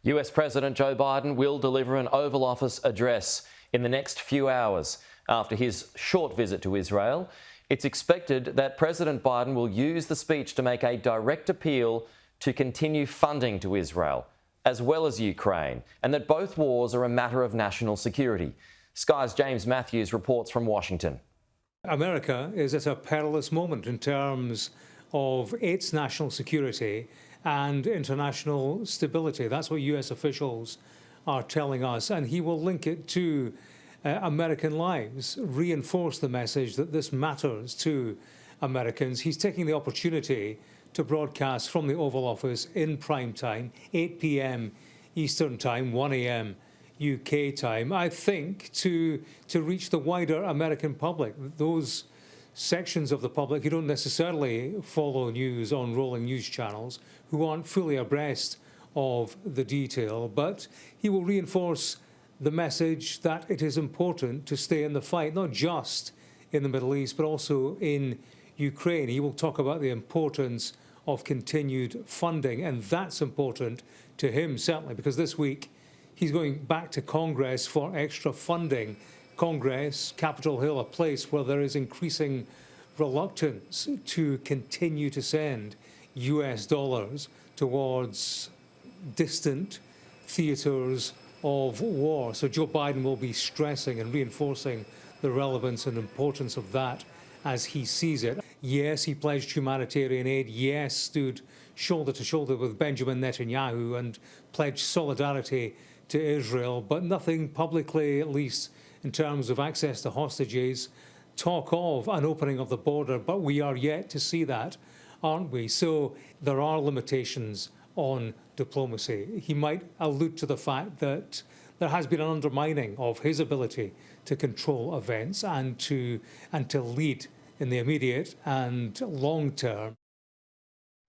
US President Joe Biden will deliver an Oval Office address in the next few hours after his short visit to Israel. It's expected that President Biden will use the speech to make a direct appeal to continue funding to Israel, as well as Ukraine, and that both wars are a matter of national security. Sky's James Matthews reports from Washington. America is at a perilous moment in terms of its national security and international stability. That's what US officials are telling us. And he will link it to American lives, reinforce the message that this matters to Americans. He's taking the opportunity to broadcast from the Oval Office in prime time, 8 p.m. Eastern Time, 1 a.m. UK time, I think, to reach the wider American public, those sections of the public who don't necessarily follow news on rolling news channels, who aren't fully abreast of the detail. But he will reinforce the message that it is important to stay in the fight, not just in the Middle East, but also in Ukraine. He will talk about the importance of continued funding, and that's important to him, certainly, because this week he's going back to Congress for extra funding. Congress, Capitol Hill, a place where there is increasing reluctance to continue to send US dollars towards distant theatres of war. So Joe Biden will be stressing and reinforcing the relevance and importance of that as he sees it. Yes, he pledged humanitarian aid. Yes, stood shoulder to shoulder with Benjamin Netanyahu and pledged solidarity to Israel, but nothing publicly, at least in terms of access to hostages. Talk of an opening of the border, but we are yet to see that, aren't we? So there are limitations on diplomacy. He might allude to the fact that there has been an undermining of his ability to control events and to lead in the immediate and long term.